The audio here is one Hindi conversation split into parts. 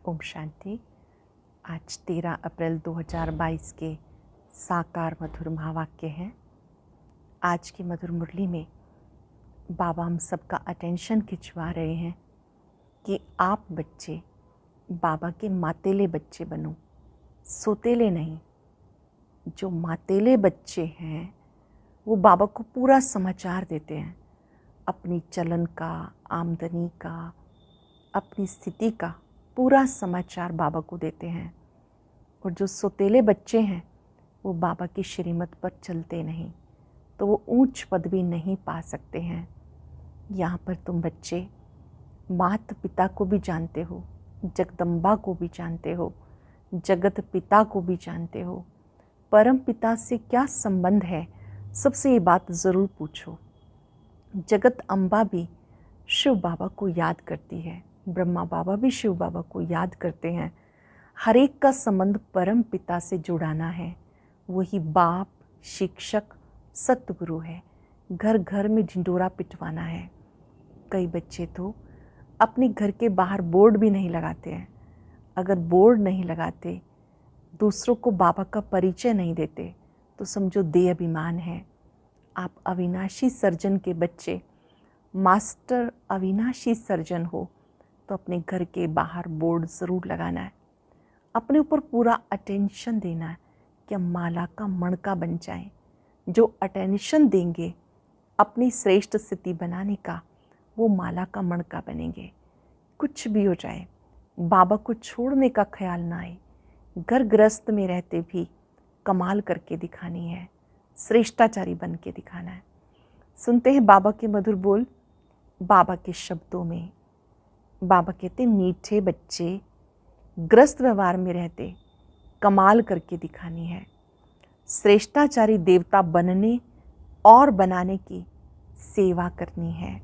ओम शांति। आज 13 अप्रैल 2022 के साकार मधुर महावाक्य हैं। आज की मधुर मुरली में बाबा हम सबका अटेंशन खिंचवा रहे हैं कि आप बच्चे बाबा के मातेले बच्चे बनो, सोतेले नहीं। जो मातेले बच्चे हैं वो बाबा को पूरा समाचार देते हैं, अपनी चलन का, आमदनी का, अपनी स्थिति का पूरा समाचार बाबा को देते हैं। और जो सोतेले बच्चे हैं वो बाबा की श्रीमत पर चलते नहीं, तो वो ऊंच पद भी नहीं पा सकते हैं। यहाँ पर तुम बच्चे माता पिता को भी जानते हो, जगदम्बा को भी जानते हो, जगत पिता को भी जानते हो। परम पिता से क्या संबंध है, सबसे ये बात ज़रूर पूछो। जगत अम्बा भी शिव बाबा को याद करती है, ब्रह्मा बाबा भी शिव बाबा को याद करते हैं। हर एक का संबंध परम पिता से जुड़ाना है। वही बाप, शिक्षक, सतगुरु है। घर घर में ढिंडोरा पिटवाना है। कई बच्चे तो अपने घर के बाहर बोर्ड भी नहीं लगाते हैं। अगर बोर्ड नहीं लगाते, दूसरों को बाबा का परिचय नहीं देते, तो समझो देह अभिमान है। आप अविनाशी सर्जन के बच्चे, मास्टर अविनाशी सर्जन हो, तो अपने घर के बाहर बोर्ड ज़रूर लगाना है। अपने ऊपर पूरा अटेंशन देना है कि हम माला का मणका बन जाएं। जो अटेंशन देंगे अपनी श्रेष्ठ स्थिति बनाने का, वो माला का मणका बनेंगे। कुछ भी हो जाए, बाबा को छोड़ने का ख्याल ना आए। घर गृहस्थ में रहते भी कमाल करके दिखानी है, श्रेष्ठाचारी बन के दिखाना है। सुनते हैं बाबा के मधुर बोल। बाबा के शब्दों में बाबा कहते, मीठे बच्चे ग्रस्त व्यवहार में रहते कमाल करके दिखानी है। श्रेष्ठाचारी देवता बनने और बनाने की सेवा करनी है।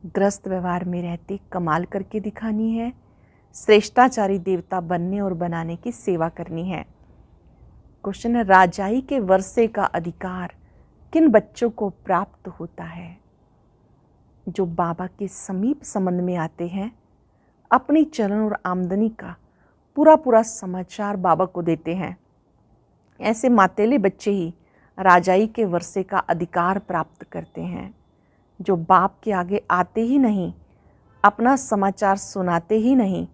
ग्रस्त व्यवहार में रहते कमाल करके दिखानी है। श्रेष्ठाचारी देवता बनने और बनाने की सेवा करनी है। क्वेश्चन है, राजाई के वर्षे का अधिकार किन बच्चों को प्राप्त होता है? जो बाबा के समीप संबंध में आते हैं, अपनी चलन और आमदनी का पूरा पूरा समाचार बाबा को देते हैं। ऐसे मातेले बच्चे ही राजाई के वर्षे का अधिकार प्राप्त करते हैं। जो बाप के आगे आते ही नहीं, अपना समाचार सुनाते ही नहीं,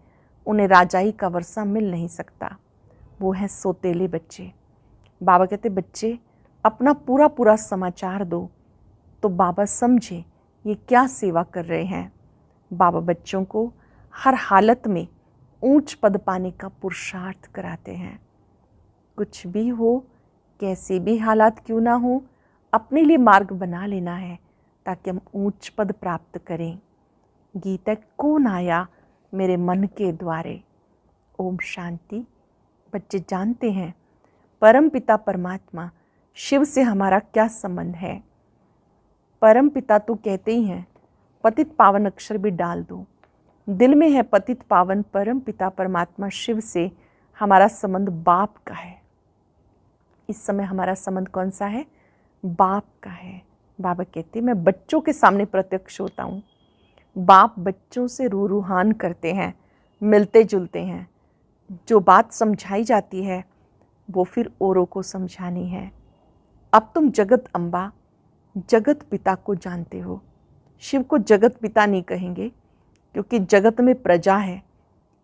उन्हें राजाई का वर्षा मिल नहीं सकता। वो हैं सोतेले बच्चे। बाबा कहते, बच्चे अपना पूरा पूरा समाचार दो, तो बाबा समझे ये क्या सेवा कर रहे हैं। बाबा बच्चों को हर हालत में ऊंच पद पाने का पुरुषार्थ कराते हैं। कुछ भी हो, कैसे भी हालात क्यों ना हो, अपने लिए मार्ग बना लेना है ताकि हम ऊंच पद प्राप्त करें। गीता, कौन आया मेरे मन के द्वारे। ओम शांति। बच्चे जानते हैं परम पिता परमात्मा शिव से हमारा क्या संबंध है। परम पिता तो कहते ही हैं, पतित पावन अक्षर भी डाल दो। दिल में है पतित पावन परम पिता परमात्मा शिव से हमारा संबंध बाप का है। इस समय हमारा संबंध कौन सा है? बाप का है। बाबा कहते, मैं बच्चों के सामने प्रत्यक्ष होता हूँ। बाप बच्चों से रूहान करते हैं, मिलते जुलते हैं। जो बात समझाई जाती है वो फिर औरों को समझानी है। अब तुम जगत अम्बा, जगत पिता को जानते हो। शिव को जगत पिता नहीं कहेंगे, क्योंकि जगत में प्रजा है,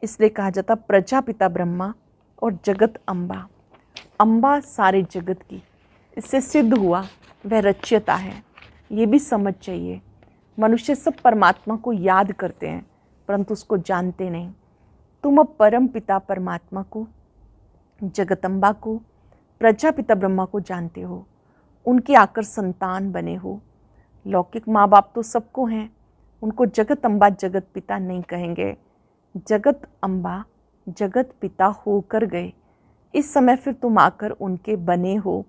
इसलिए कहा जाता प्रजा पिता ब्रह्मा और जगत अम्बा। अम्बा सारे जगत की, इससे सिद्ध हुआ वह रच्यता है। ये भी समझ चाहिए। मनुष्य सब परमात्मा को याद करते हैं, परंतु उसको जानते नहीं। तुम अब परम पिता परमात्मा को, जगदम्बा को, प्रजापिता ब्रह्मा को जानते हो। उनके आकर संतान बने हो। लौकिक माँ बाप तो सबको हैं, उनको जगत अम्बा जगत पिता नहीं कहेंगे। जगत अम्बा जगत पिता होकर गए, इस समय फिर तुम आकर उनके बने हो।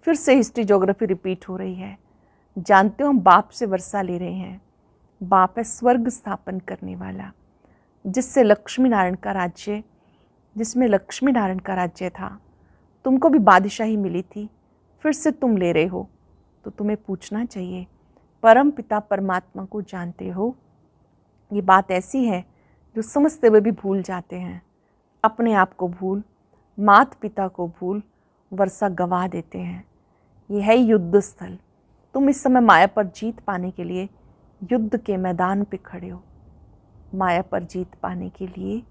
फिर से हिस्ट्री ज्योग्राफी रिपीट हो रही है। जानते हो हम बाप से वर्षा ले रहे हैं। बाप है स्वर्ग स्थापन करने वाला, जिसमें लक्ष्मी नारायण का राज्य था। तुमको भी बादशाही मिली थी, फिर से तुम ले रहे हो, तो तुम्हें पूछना चाहिए, परम पिता परमात्मा को जानते हो? ये बात ऐसी है जो समझते हुए भी भूल जाते हैं। अपने आप को भूल, माता पिता को भूल वर्षा गवा देते हैं। यह है युद्ध स्थल। तुम इस समय माया पर जीत पाने के लिए युद्ध के मैदान पे खड़े हो। माया पर जीत पाने के लिए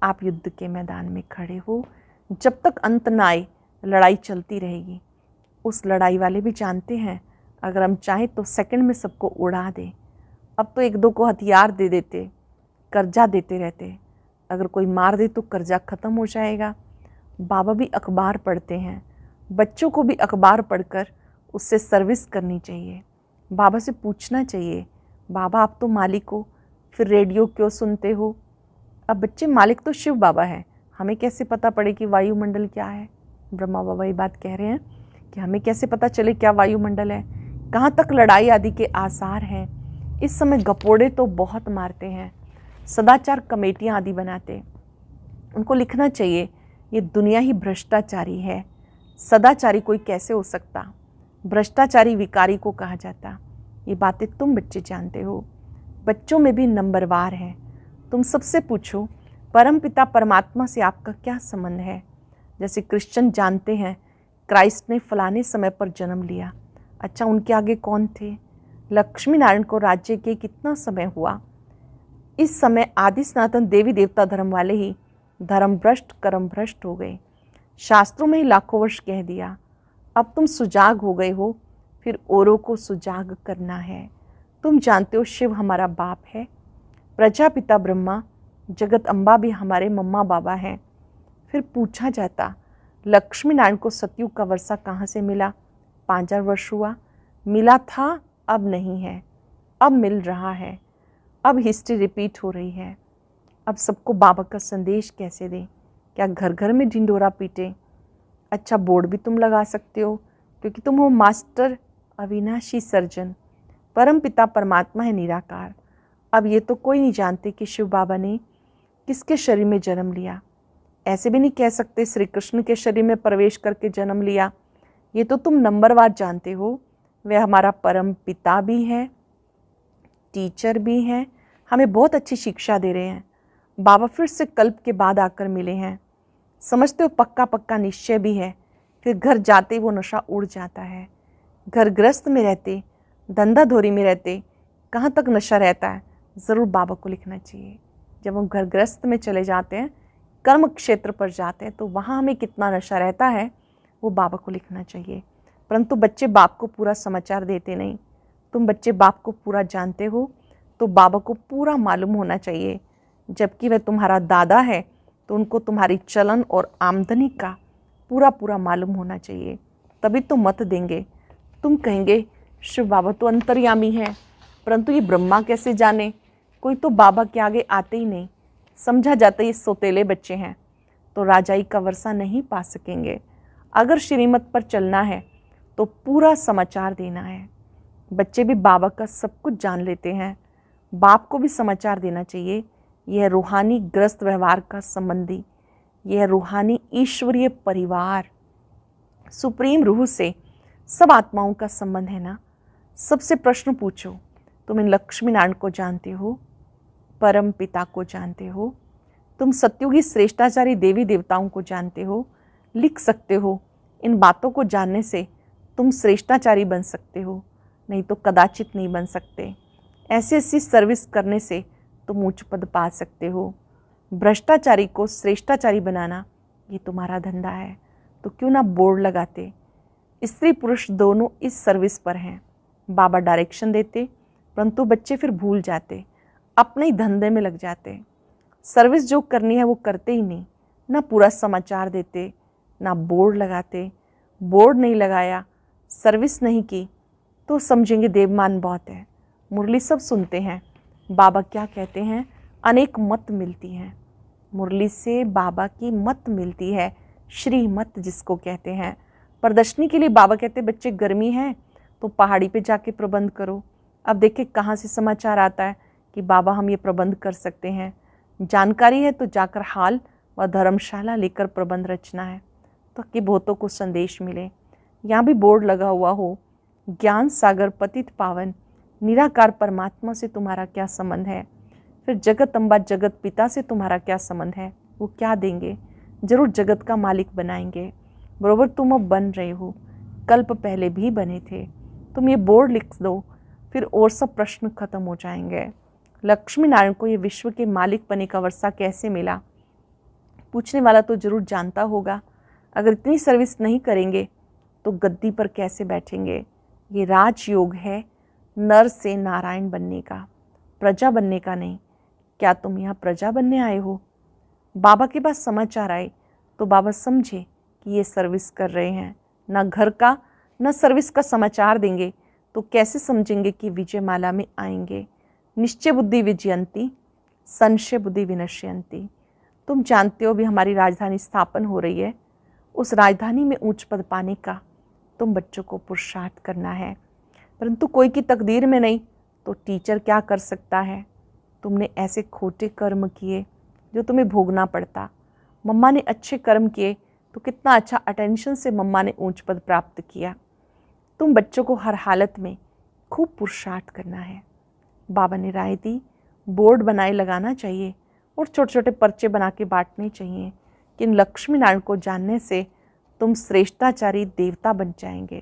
आप युद्ध के मैदान में खड़े हो। जब तक अंत न आए लड़ाई चलती रहेगी। उस लड़ाई वाले भी जानते हैं अगर हम चाहें तो सेकंड में सबको उड़ा दें। अब तो एक दो को हथियार दे देते, कर्जा देते रहते। अगर कोई मार दे तो कर्जा ख़त्म हो जाएगा। बाबा भी अखबार पढ़ते हैं। बच्चों को भी अखबार पढ़कर उससे सर्विस करनी चाहिए। बाबा से पूछना चाहिए, बाबा आप तो मालिक हो, फिर रेडियो क्यों सुनते हो? अब बच्चे, मालिक तो शिव बाबा है, हमें कैसे पता पड़े कि वायुमंडल क्या है? ब्रह्मा बाबा ये बात कह रहे हैं कि हमें कैसे पता चले क्या वायुमंडल है, कहाँ तक लड़ाई आदि के आसार हैं। इस समय गपोड़े तो बहुत मारते हैं, सदाचार कमेटियाँ आदि बनाते। उनको लिखना चाहिए ये दुनिया ही भ्रष्टाचारी है। सदाचारी कोई कैसे हो सकता? भ्रष्टाचारी विकारी को कहा जाता। ये बातें तुम बच्चे जानते हो। बच्चों में भी नंबरवार है। तुम सबसे पूछो परमपिता परमात्मा से आपका क्या संबंध है? जैसे क्रिश्चियन जानते हैं क्राइस्ट ने फलाने समय पर जन्म लिया। अच्छा, उनके आगे कौन थे? लक्ष्मी नारायण को राज्य के कितना समय हुआ? इस समय आदि सनातन देवी देवता धर्म वाले ही धर्म भ्रष्ट कर्म भ्रष्ट हो गए। शास्त्रों में ही लाखों वर्ष कह दिया। अब तुम सुजाग हो गए हो, फिर औरों को सुजाग करना है। तुम जानते हो शिव हमारा बाप है, प्रजापिता ब्रह्मा, जगत अम्बा भी हमारे मम्मा बाबा हैं। फिर पूछा जाता लक्ष्मी नारायण को सतयुग का वर्षा कहाँ से मिला? 5000 वर्ष हुआ। मिला था, अब नहीं है, अब मिल रहा है। अब हिस्ट्री रिपीट हो रही है। अब सबको बाबा का संदेश कैसे दें? क्या घर घर में ढिंडोरा पीटें? अच्छा, बोर्ड भी तुम लगा सकते हो क्योंकि तुम हो मास्टर अविनाशी सर्जन। परम पिता परमात्मा है निराकार। अब ये तो कोई नहीं जानते कि शिव बाबा ने किसके शरीर में जन्म लिया। ऐसे भी नहीं कह सकते श्री कृष्ण के शरीर में प्रवेश करके जन्म लिया। ये तो तुम नंबरवार जानते हो। वह हमारा परम पिता भी है, टीचर भी हैं, हमें बहुत अच्छी शिक्षा दे रहे हैं। बाबा फिर से कल्प के बाद आकर मिले हैं। समझते हो पक्का पक्का निश्चय भी है। फिर घर जाते वो नशा उड़ जाता है। घर गृहस्थ में रहते, धंधा धोरी में रहते, कहाँ तक नशा रहता है? ज़रूर बाबा को लिखना चाहिए। जब हम घर गृहस्थ में चले जाते हैं, कर्म क्षेत्र पर जाते हैं, तो वहाँ हमें कितना नशा रहता है वो बाबा को लिखना चाहिए। परंतु बच्चे बाप को पूरा समाचार देते नहीं। तुम बच्चे बाप को पूरा जानते हो तो बाबा को पूरा मालूम होना चाहिए। जबकि वह तुम्हारा दादा है तो उनको तुम्हारी चलन और आमदनी का पूरा पूरा मालूम होना चाहिए, तभी तो मत देंगे। तुम कहेंगे शिव बाबा तो अंतर्यामी है, परंतु ये ब्रह्मा कैसे जाने? कोई तो बाबा के आगे आते ही नहीं। समझा जाता ये सोतेले बच्चे हैं, तो राजाई का वर्षा नहीं पा सकेंगे। अगर श्रीमत पर चलना है तो पूरा समाचार देना है। बच्चे भी बाबा का सब कुछ जान लेते हैं। बाप को भी समाचार देना चाहिए। यह रूहानी ग्रस्त व्यवहार का संबंधी, यह रूहानी ईश्वरीय परिवार सुप्रीम रूह से सब आत्माओं का संबंध है ना। सबसे प्रश्न पूछो, तुम इन लक्ष्मी नारायण को जानते हो, परम पिता को जानते हो, तुम सत्युगी श्रेष्ठाचारी देवी देवताओं को जानते हो। लिख सकते हो। इन बातों को जानने से तुम श्रेष्ठाचारी बन सकते हो, नहीं तो कदाचित नहीं बन सकते। ऐसी ऐसी सर्विस करने से तुम उच्च पद पा सकते हो। भ्रष्टाचारी को श्रेष्ठाचारी बनाना ये तुम्हारा धंधा है, तो क्यों ना बोर्ड लगाते। स्त्री पुरुष दोनों इस सर्विस पर हैं। बाबा डायरेक्शन देते, परंतु बच्चे फिर भूल जाते, अपने ही धंधे में लग जाते। सर्विस जो करनी है वो करते ही नहीं, ना पूरा समाचार देते, ना बोर्ड लगाते। बोर्ड नहीं लगाया, सर्विस नहीं की तो समझेंगे देवमान बहुत है। मुरली सब सुनते हैं, बाबा क्या कहते हैं? अनेक मत मिलती हैं। मुरली से बाबा की मत मिलती है, श्री मत जिसको कहते हैं। प्रदर्शनी के लिए बाबा कहते बच्चे गर्मी है तो पहाड़ी पे जाके प्रबंध करो। अब देखिए कहाँ से समाचार आता है कि बाबा हम ये प्रबंध कर सकते हैं। जानकारी है तो जाकर हाल व धर्मशाला लेकर प्रबंध रचना है ताकि बहुतों को संदेश मिले। यहाँ भी बोर्ड लगा हुआ हो, ज्ञान सागर पतित पावन निराकार परमात्मा से तुम्हारा क्या संबंध है? फिर जगत अम्बा जगत पिता से तुम्हारा क्या संबंध है? वो क्या देंगे? जरूर जगत का मालिक बनाएंगे। बरोबर तुम अब बन रहे हो, कल्प पहले भी बने थे। तुम ये बोर्ड लिख दो, फिर और सब प्रश्न खत्म हो जाएंगे। लक्ष्मी नारायण को ये विश्व के मालिक बने का वर्षा कैसे मिला? पूछने वाला तो जरूर जानता होगा। अगर इतनी सर्विस नहीं करेंगे तो गद्दी पर कैसे बैठेंगे? ये राजयोग है नर से नारायण बनने का, प्रजा बनने का नहीं। क्या तुम यहाँ प्रजा बनने आए हो? बाबा के पास समाचार आए तो बाबा समझे कि ये सर्विस कर रहे हैं। ना घर का न सर्विस का समाचार देंगे तो कैसे समझेंगे कि विजयमाला में आएंगे? निश्चय बुद्धि विजयंती, संशय बुद्धि विनश्यंती। तुम जानते हो भी हमारी राजधानी स्थापन हो रही है। उस राजधानी में ऊंच पद पाने का तुम बच्चों को पुरुषार्थ करना है, परंतु कोई की तकदीर में नहीं तो टीचर क्या कर सकता है? तुमने ऐसे खोटे कर्म किए जो तुम्हें भोगना पड़ता। मम्मा ने अच्छे कर्म किए तो कितना अच्छा अटेंशन से मम्मा ने ऊंच पद प्राप्त किया। तुम बच्चों को हर हालत में खूब पुरुषार्थ करना है। बाबा ने राय दी, बोर्ड बनाए लगाना चाहिए और छोटे छोटे पर्चे बना के बांटने चाहिए कि इन लक्ष्मी नारायण को जानने से तुम श्रेष्ठाचारी देवता बन जाएंगे।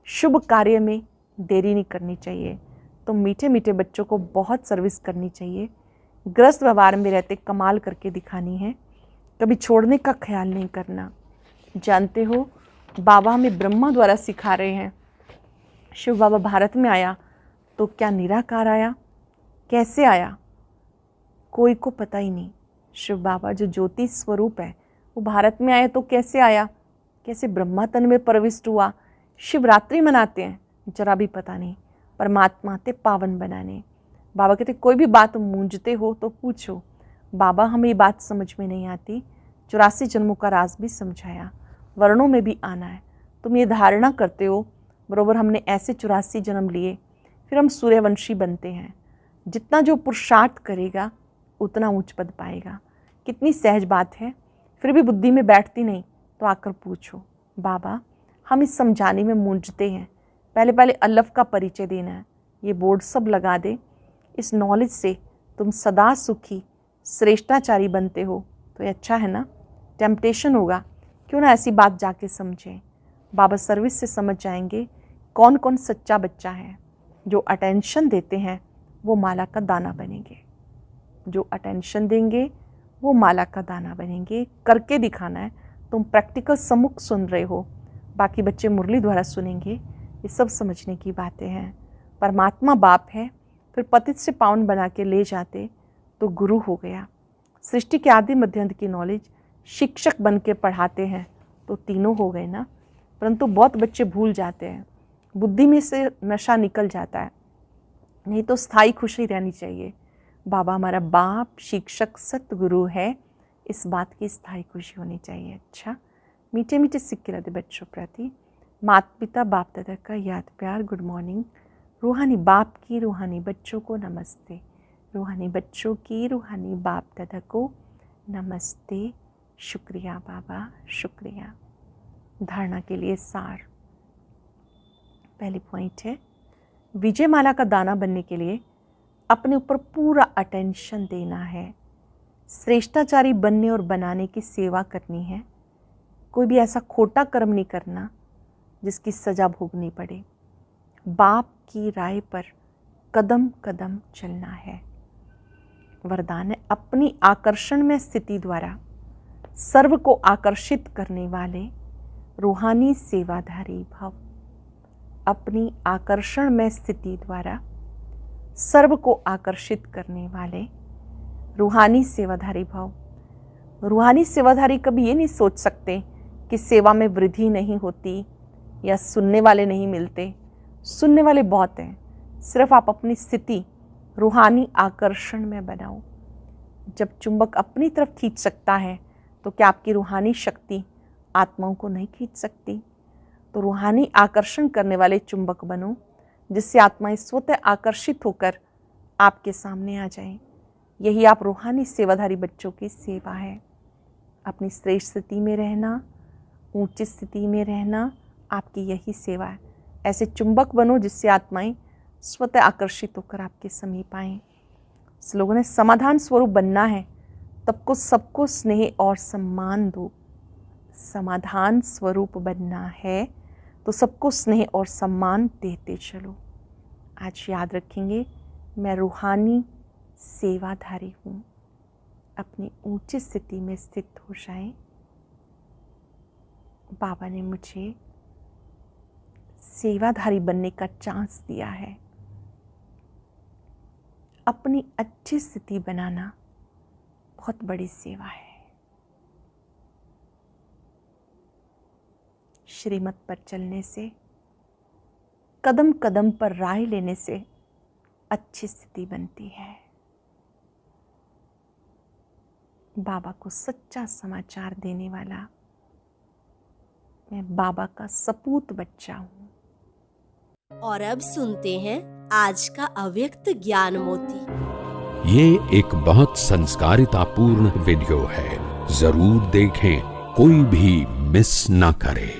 शुभ कार्य में देरी नहीं करनी चाहिए। तुम मीठे मीठे बच्चों को बहुत सर्विस करनी चाहिए। ग्रस्त व्यवहार में रहते कमाल करके दिखानी है, कभी छोड़ने का ख्याल नहीं करना। जानते हो बाबा हमें ब्रह्मा द्वारा सिखा रहे हैं। शिव बाबा भारत में आया तो क्या निराकार आया? कैसे आया? कोई को पता ही नहीं। शिव बाबा जो ज्योति स्वरूप है वो भारत में आया तो कैसे आया? कैसे ब्रह्मा तन में प्रविष्ट हुआ? शिवरात्रि मनाते हैं, जरा भी पता नहीं। परमात्मा ते पावन बनाने। बाबा कहते कोई भी बात मूंझते हो तो पूछो। बाबा हमें ये बात समझ में नहीं आती, 84 जन्मों का राज भी समझाया, वर्णों में भी आना है। तुम ये धारणा करते हो बरोबर हमने ऐसे 84 जन्म लिए, फिर हम सूर्यवंशी बनते हैं। जितना जो पुरुषार्थ करेगा उतना ऊंच पद पाएगा। कितनी सहज बात है, फिर भी बुद्धि में बैठती नहीं तो आकर पूछो। बाबा हम इस समझाने में मूंझते हैं, पहले पहले अल्लाह का परिचय देना है। ये बोर्ड सब लगा दे। इस नॉलेज से तुम सदा सुखी श्रेष्ठाचारी बनते हो तो ये अच्छा है ना। टेम्पटेशन होगा, क्यों ना ऐसी बात जाके समझें। बाबा सर्विस से समझ जाएंगे कौन कौन सच्चा बच्चा है। जो अटेंशन देते हैं वो माला का दाना बनेंगे। जो अटेंशन देंगे वो माला का दाना बनेंगे। करके दिखाना है। तुम प्रैक्टिकल सम्मुख सुन रहे हो, बाकी बच्चे मुरली द्वारा सुनेंगे। ये सब समझने की बातें हैं। परमात्मा बाप है, फिर पतित से पावन बना के ले जाते तो गुरु हो गया। सृष्टि के आदि मध्य अंत की नॉलेज शिक्षक बन के पढ़ाते हैं तो तीनों हो गए ना। परंतु बहुत बच्चे भूल जाते हैं, बुद्धि में से नशा निकल जाता है। नहीं तो स्थायी खुशी रहनी चाहिए। बाबा हमारा बाप शिक्षक सतगुरु है, इस बात की स्थायी खुशी होनी चाहिए। अच्छा, मीठे मीठे सिक्के रहते बच्चों प्रति माता पिता बाप दादा का याद प्यार। Good morning. रूहानी बाप की रूहानी बच्चों को नमस्ते। रूहानी बच्चों की रूहानी बाप दादा को नमस्ते। शुक्रिया बाबा, शुक्रिया। धारणा के लिए सार। पहली पॉइंट है, विजयमाला का दाना बनने के लिए अपने ऊपर पूरा अटेंशन देना है। श्रेष्ठाचारी बनने और बनाने की सेवा करनी है। कोई भी ऐसा खोटा कर्म नहीं करना जिसकी सजा भोगनी पड़े। बाप की राय पर कदम कदम चलना है। वरदान है, अपनी आकर्षण में स्थिति द्वारा सर्व को आकर्षित करने वाले रूहानी सेवाधारी भव। अपनी आकर्षण में स्थिति द्वारा सर्व को आकर्षित करने वाले रूहानी सेवाधारी भव। रूहानी सेवाधारी कभी ये नहीं सोच सकते कि सेवा में वृद्धि नहीं होती या सुनने वाले नहीं मिलते। सुनने वाले बहुत हैं, सिर्फ आप अपनी स्थिति रूहानी आकर्षण में बनाओ। जब चुंबक अपनी तरफ खींच सकता है तो क्या आपकी रूहानी शक्ति आत्माओं को नहीं खींच सकती? तो रूहानी आकर्षण करने वाले चुंबक बनो, जिससे आत्माएं स्वतः आकर्षित होकर आपके सामने आ जाएं। यही आप रूहानी सेवाधारी बच्चों की सेवा है। अपनी श्रेष्ठ स्थिति में रहना, ऊंची स्थिति में रहना, आपकी यही सेवा है। ऐसे चुंबक बनो जिससे आत्माएं स्वतः आकर्षित होकर आपके समीप आएं। स्लोगन है समाधान स्वरूप बनना है, तब को सबको स्नेह और सम्मान दो। समाधान स्वरूप बनना है तो सबको स्नेह और सम्मान देते चलो। आज याद रखेंगे, मैं रूहानी सेवाधारी हूँ। अपनी ऊंची स्थिति में स्थित हो जाएं। बाबा ने मुझे सेवाधारी बनने का चांस दिया है। अपनी अच्छी स्थिति बनाना बहुत बड़ी सेवा है। श्रीमत पर चलने से, कदम कदम पर राय लेने से अच्छी स्थिति बनती है। बाबा को सच्चा समाचार देने वाला मैं बाबा का सपूत बच्चा हूँ। और अब सुनते हैं आज का अव्यक्त ज्ञान मोती। ये एक बहुत संस्कारितापूर्ण वीडियो है, जरूर देखें, कोई भी मिस ना करे।